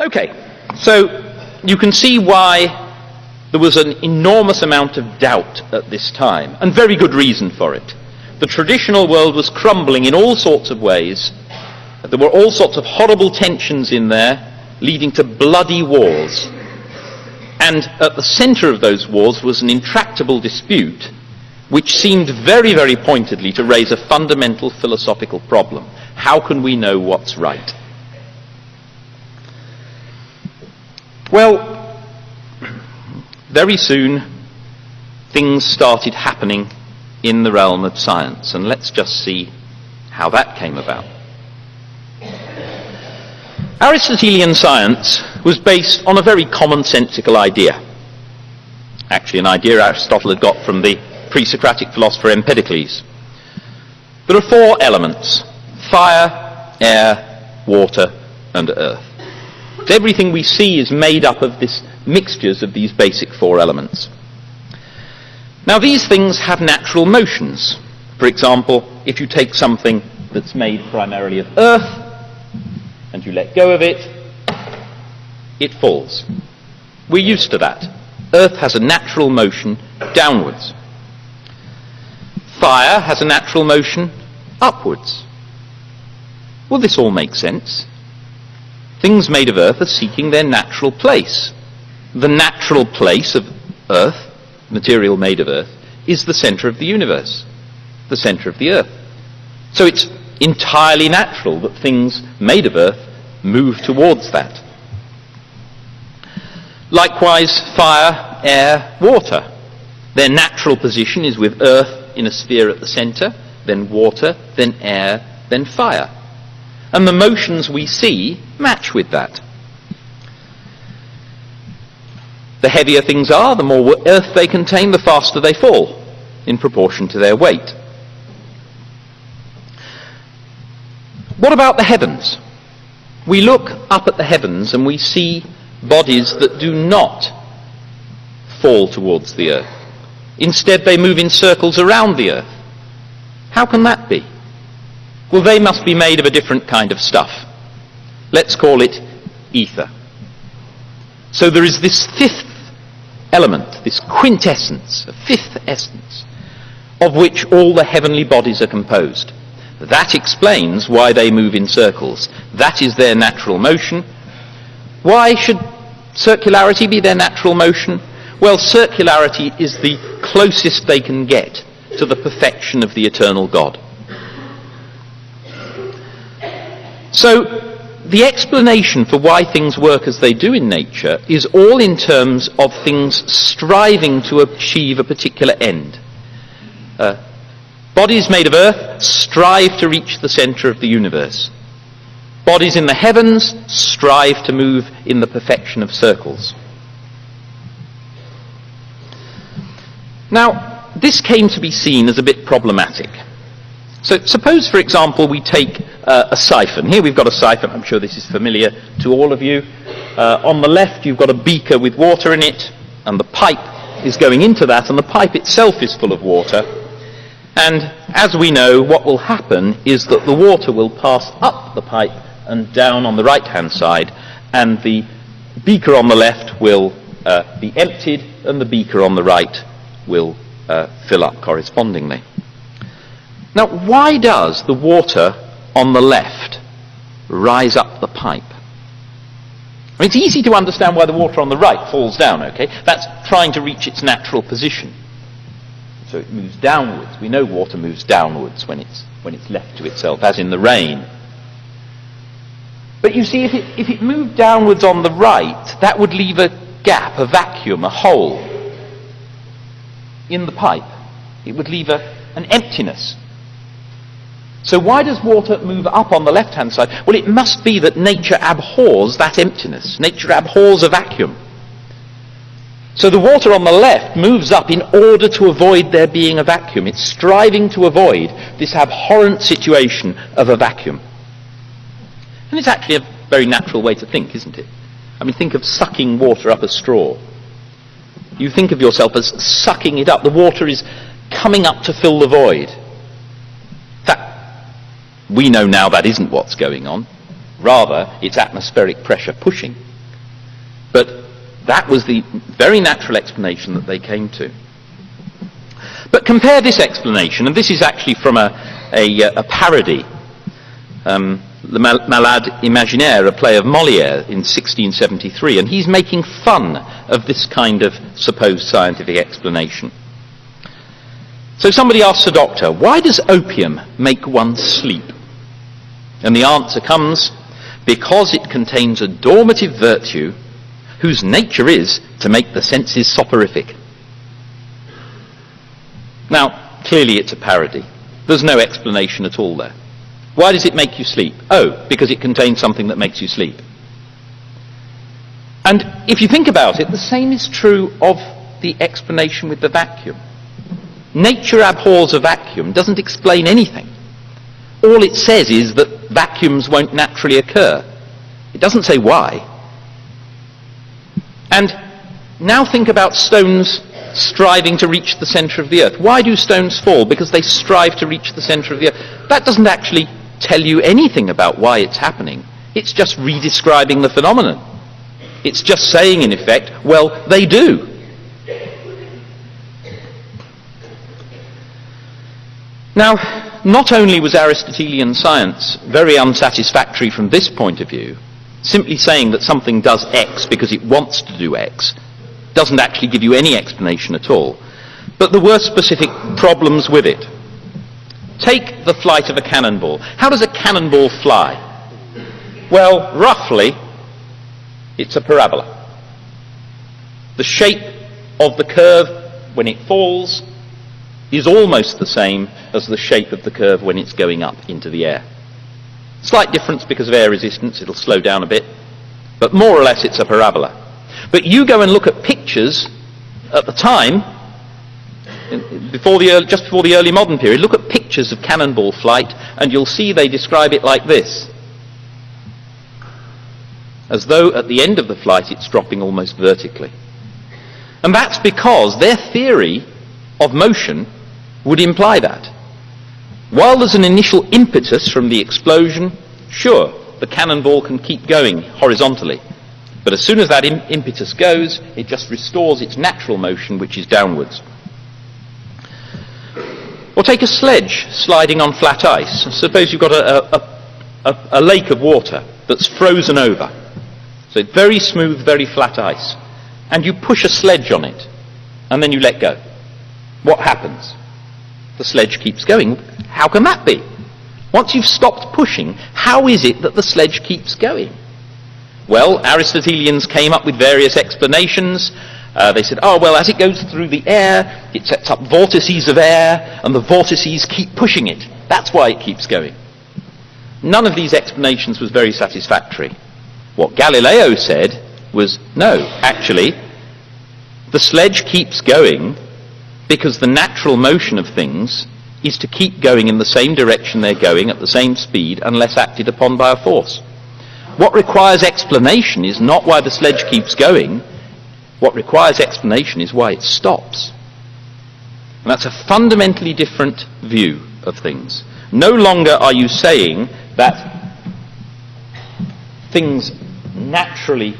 Okay, so you can see why there was an enormous amount of doubt at this time, and very good reason for it. The traditional world was crumbling in all sorts of ways. There were all sorts of horrible tensions in there, leading to bloody wars. And at the centre of those wars was an intractable dispute, which seemed very, very pointedly to raise a fundamental philosophical problem. How can we know what's right? Well, very soon things started happening in the realm of science, and let's just see how that came about. Aristotelian science was based on a very commonsensical idea. Actually, an idea Aristotle had got from the pre-Socratic philosopher Empedocles. There are four elements: fire, air, water, and earth. Everything we see is made up of this mixtures of these basic four elements. Now, these things have natural motions. For example, if you take something that's made primarily of earth and you let go of it, it falls. We're used to that. Earth has a natural motion downwards. Fire has a natural motion upwards. Well, this all makes sense. Things made of earth are seeking their natural place. The natural place of earth, material made of earth, is the centre of the universe, the centre of the earth. So it's entirely natural that things made of earth move towards that. Likewise, fire, air, water. Their natural position is with earth in a sphere at the centre, then water, then air, then fire. And the motions we see match with that. The heavier things are, the more earth they contain, the faster they fall, in proportion to their weight. What about the heavens? We look up at the heavens and we see bodies that do not fall towards the earth. Instead, they move in circles around the earth. How can that be? Well, they must be made of a different kind of stuff. Let's call it ether. So there is this fifth element, this quintessence, a fifth essence, of which all the heavenly bodies are composed. That explains why they move in circles. That is their natural motion. Why should circularity be their natural motion? Well, circularity is the closest they can get to the perfection of the eternal God. So, the explanation for why things work as they do in nature is all in terms of things striving to achieve a particular end. Bodies made of earth strive to reach the centre of the universe. Bodies in the heavens strive to move in the perfection of circles. Now, this came to be seen as a bit problematic. So suppose, for example, we take a siphon. Here we've got a siphon. I'm sure this is familiar to all of you. On the left you've got a beaker with water in it, and the pipe is going into that, and the pipe itself is full of water. And as we know, what will happen is that the water will pass up the pipe and down on the right-hand side, and the beaker on the left will be emptied, and the beaker on the right will fill up correspondingly. Now, why does the water on the left rise up the pipe? I mean, it's easy to understand why the water on the right falls down, okay? That's trying to reach its natural position. So it moves downwards. We know water moves downwards when it's left to itself, as in the rain. But you see, if it moved downwards on the right, that would leave a gap, a vacuum, a hole in the pipe. It would leave an emptiness. So why does water move up on the left-hand side? Well, it must be that nature abhors that emptiness. Nature abhors a vacuum. So the water on the left moves up in order to avoid there being a vacuum. It's striving to avoid this abhorrent situation of a vacuum. And it's actually a very natural way to think, isn't it? I mean, think of sucking water up a straw. You think of yourself as sucking it up. The water is coming up to fill the void. We know now that isn't what's going on. Rather, it's atmospheric pressure pushing. That was the very natural explanation that they came to. But compare this explanation, and this is actually from a parody, Le Malade Imaginaire, a play of Molière in 1673, and he's making fun of this kind of supposed scientific explanation. So somebody asks the doctor, why does opium make one sleep? And the answer comes, because it contains a dormitive virtue whose nature is to make the senses soporific. Now, clearly it's a parody. There's no explanation at all there. Why does it make you sleep? Oh, because it contains something that makes you sleep. And if you think about it, the same is true of the explanation with the vacuum. Nature abhors a vacuum, doesn't explain anything. All it says is that vacuums won't naturally occur. It doesn't say why. And now think about stones striving to reach the center of the earth. Why do stones fall? Because they strive to reach the center of the earth. That doesn't actually tell you anything about why it's happening. It's just redescribing the phenomenon. It's just saying, in effect, well, they do. Now, not only was Aristotelian science very unsatisfactory from this point of view, simply saying that something does X because it wants to do X doesn't actually give you any explanation at all, but there were specific problems with it. Take the flight of a cannonball. How does a cannonball fly? Well, roughly, it's a parabola. The shape of the curve when it falls is almost the same as the shape of the curve when it's going up into the air. Slight difference because of air resistance, it'll slow down a bit, but more or less it's a parabola. But you go and look at pictures at the time, just before the early modern period, look at pictures of cannonball flight, and you'll see they describe it like this. As though at the end of the flight it's dropping almost vertically. And that's because their theory of motion would imply that. While there's an initial impetus from the explosion, sure, the cannonball can keep going horizontally. But as soon as that impetus goes, it just restores its natural motion, which is downwards. Or take a sledge sliding on flat ice. Suppose you've got a lake of water that's frozen over. So it's very smooth, very flat ice. And you push a sledge on it, and then you let go. What happens? The sledge keeps going. How can that be? Once you've stopped pushing, how is it that the sledge keeps going? Well, Aristotelians came up with various explanations. They said, oh, well, as it goes through the air, it sets up vortices of air, and the vortices keep pushing it. That's why it keeps going. None of these explanations was very satisfactory. What Galileo said was, no, actually, the sledge keeps going because the natural motion of things is to keep going in the same direction they're going at the same speed unless acted upon by a force. What requires explanation is not why the sledge keeps going. What requires explanation is why it stops. And that's a fundamentally different view of things. No longer are you saying that things naturally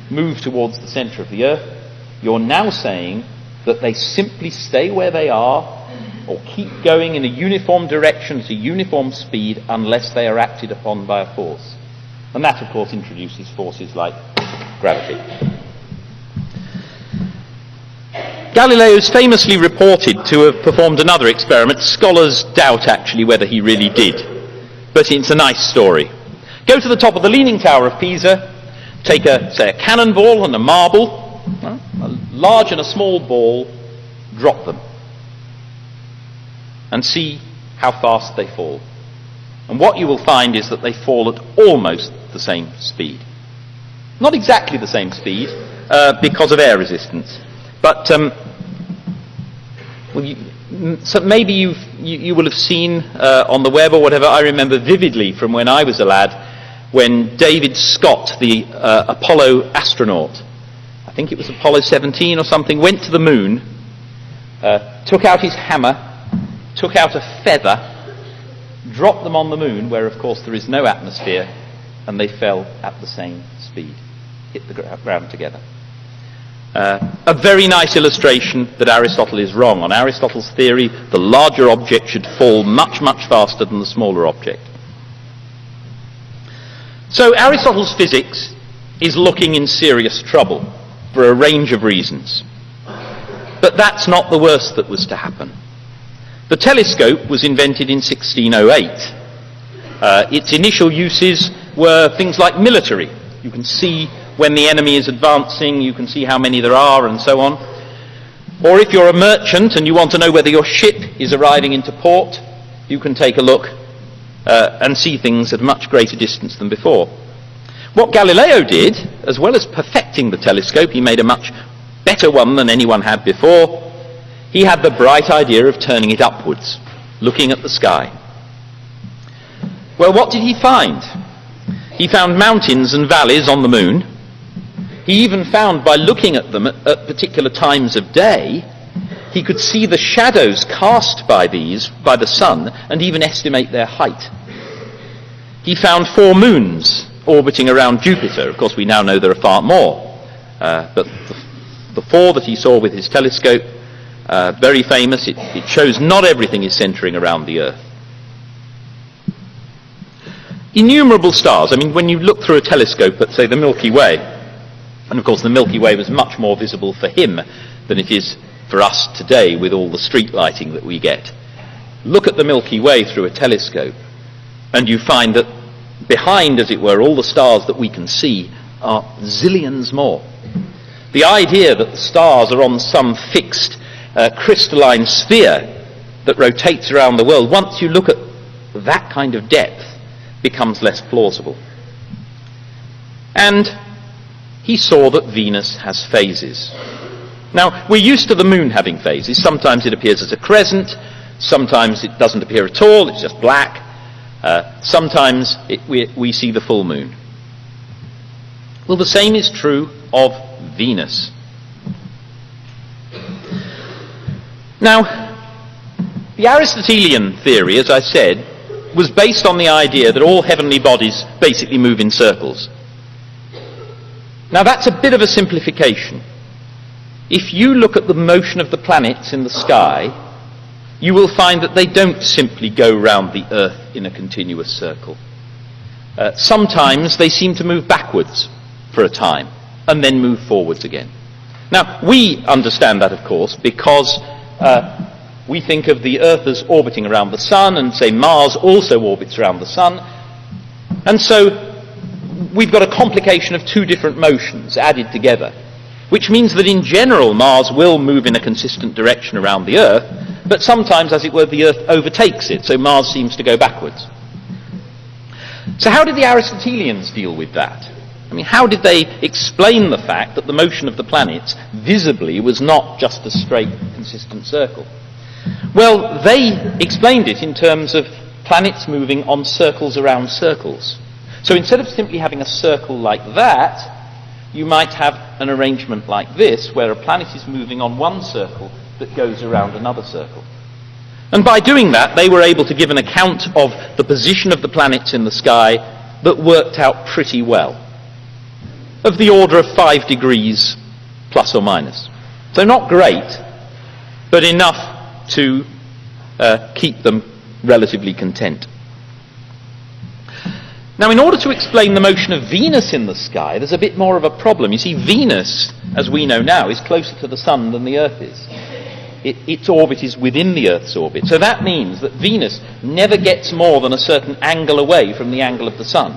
move towards the center of the earth. You're now saying that they simply stay where they are or keep going in a uniform direction at a uniform speed unless they are acted upon by a force. And that, of course, introduces forces like gravity. Galileo is famously reported to have performed another experiment. Scholars doubt, actually, whether he really did. But it's a nice story. Go to the top of the Leaning Tower of Pisa, take, say, a cannonball and a marble, a large and a small ball, drop them, and see how fast they fall. And what you will find is that they fall at almost the same speed. Not exactly the same speed, because of air resistance. But so maybe you will have seen on the web or whatever. I remember vividly from when I was a lad, when David Scott, the Apollo astronaut, I think it was Apollo 17 or something, went to the moon, took out his hammer, took out a feather, dropped them on the moon, where of course there is no atmosphere, and they fell at the same speed, hit the ground together. A very nice illustration that Aristotle is wrong. On Aristotle's theory, the larger object should fall much, much faster than the smaller object. So Aristotle's physics is looking in serious trouble for a range of reasons. But that's not the worst that was to happen. The telescope was invented in 1608. Its initial uses were things like military. You can see when the enemy is advancing, you can see how many there are, and so on. Or if you're a merchant and you want to know whether your ship is arriving into port, you can take a look and see things at a much greater distance than before. What Galileo did, as well as perfecting the telescope, he made a much better one than anyone had before. He had the bright idea of turning it upwards, looking at the sky. Well, what did he find? He found mountains and valleys on the moon. He even found, by looking at them at particular times of day, he could see the shadows cast by these by the sun and even estimate their height. He found 4 moons orbiting around Jupiter. Of course, we now know there are far more. But the 4 that he saw with his telescope, very famous. It shows not everything is centering around the Earth. Innumerable stars. I mean, when you look through a telescope at, say, the Milky Way, and of course the Milky Way was much more visible for him than it is for us today with all the street lighting that we get. Look at the Milky Way through a telescope, and you find that behind, as it were, all the stars that we can see are zillions more. The idea that the stars are on some fixed crystalline sphere that rotates around the world, once you look at that kind of depth, becomes less plausible. And he saw that Venus has phases. Now, we're used to the moon having phases. Sometimes it appears as a crescent, sometimes it doesn't appear at all, it's just black. Sometimes we see the full moon. Well, the same is true of Venus. Now, the Aristotelian theory, as I said, was based on the idea that all heavenly bodies basically move in circles. Now, that's a bit of a simplification. If you look at the motion of the planets in the sky, you will find that they don't simply go round the Earth in a continuous circle. Sometimes they seem to move backwards for a time and then move forwards again. Now, we understand that, of course, because we think of the Earth as orbiting around the Sun, and say Mars also orbits around the Sun. And so we've got a complication of 2 different motions added together, which means that in general Mars will move in a consistent direction around the Earth, but sometimes, as it were, the Earth overtakes it, so Mars seems to go backwards. So how did the Aristotelians deal with that? I mean, how did they explain the fact that the motion of the planets visibly was not just a straight, consistent circle? Well, they explained it in terms of planets moving on circles around circles. So instead of simply having a circle like that, you might have an arrangement like this, where a planet is moving on one circle that goes around another circle. And by doing that, they were able to give an account of the position of the planets in the sky that worked out pretty well, of the order of 5 degrees plus or minus. So not great, but enough to keep them relatively content. Now, in order to explain the motion of Venus in the sky, there's a bit more of a problem. You see, Venus, as we know now, is closer to the Sun than the Earth is. Its orbit is within the Earth's orbit. So that means that Venus never gets more than a certain angle away from the angle of the Sun,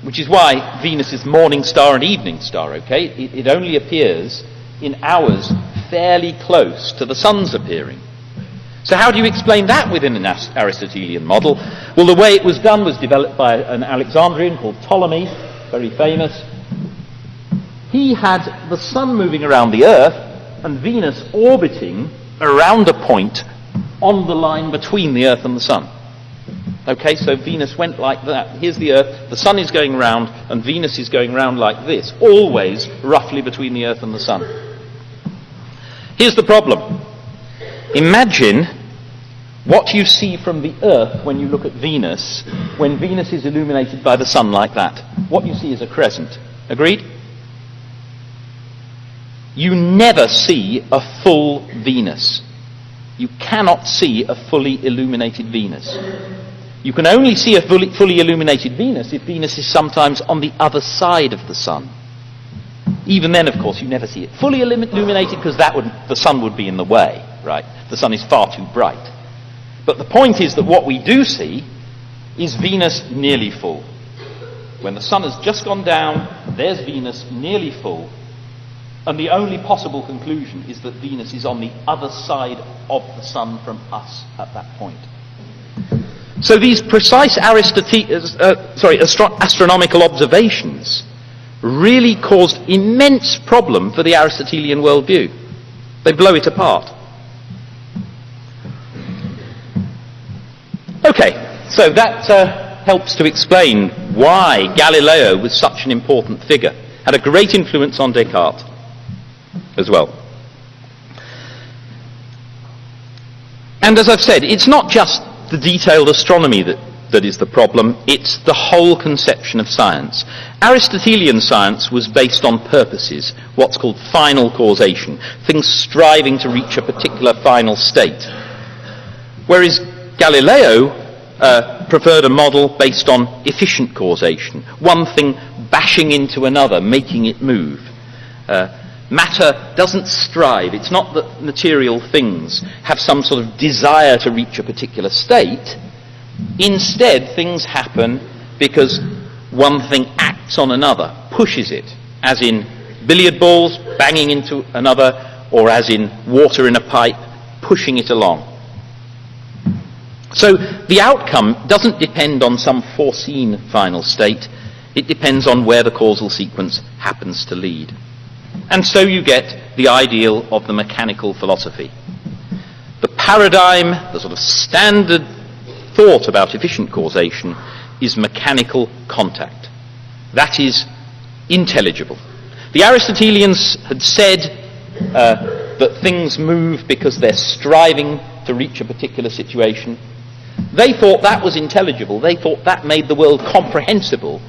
which is why Venus is morning star and evening star, okay? It only appears in hours fairly close to the Sun's appearing. So how do you explain that within an Aristotelian model? Well, the way it was done was developed by an Alexandrian called Ptolemy, very famous. He had the Sun moving around the Earth and Venus orbiting around a point on the line between the Earth and the Sun. Okay, so Venus went like that. Here's the Earth, the Sun is going round, and Venus is going round like this, always roughly between the Earth and the Sun. Here's the problem. Imagine what you see from the Earth when you look at Venus, when Venus is illuminated by the Sun like that. What you see is a crescent. Agreed? you never see a full Venus. You cannot see a fully illuminated Venus. You can only see a fully illuminated Venus if Venus is sometimes on the other side of the sun. Even then, of course, you never see it fully illuminated because the sun would be in the way, right? The sun is far too bright. But the point is that what we do see is Venus nearly full. When the sun has just gone down, there's Venus nearly full, and the only possible conclusion is that Venus is on the other side of the sun from us at that point. So these precise astronomical observations really caused immense problem for the Aristotelian worldview. They blow it apart. Okay, so that helps to explain why Galileo was such an important figure, had a great influence on Descartes as well. And as I've said, it's not just the detailed astronomy that is the problem, it's the whole conception of science. Aristotelian science was based on purposes, what's called final causation, things striving to reach a particular final state. Whereas Galileo preferred a model based on efficient causation, one thing bashing into another, making it move. Matter doesn't strive. It's not that material things have some sort of desire to reach a particular state. Instead, things happen because one thing acts on another, pushes it, as in billiard balls banging into another, or as in water in a pipe, pushing it along. So the outcome doesn't depend on some foreseen final state. It depends on where the causal sequence happens to lead. And so you get the ideal of the mechanical philosophy. The paradigm, the sort of standard thought about efficient causation is mechanical contact. That is intelligible. The Aristotelians had said that things move because they're striving to reach a particular situation. They thought that was intelligible. They thought that made the world comprehensible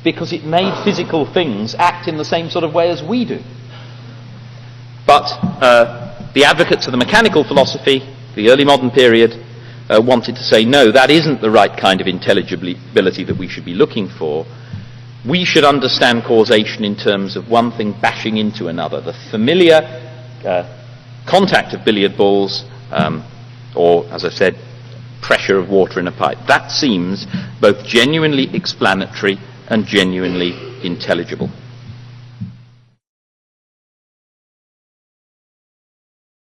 because it made physical things act in the same sort of way as we do. But the advocates of the mechanical philosophy, the early modern period, wanted to say, no, that isn't the right kind of intelligibility that we should be looking for. We should understand causation in terms of one thing bashing into another. The familiar contact of billiard balls, or, as I've said, pressure of water in a pipe. That seems both genuinely explanatory and genuinely intelligible.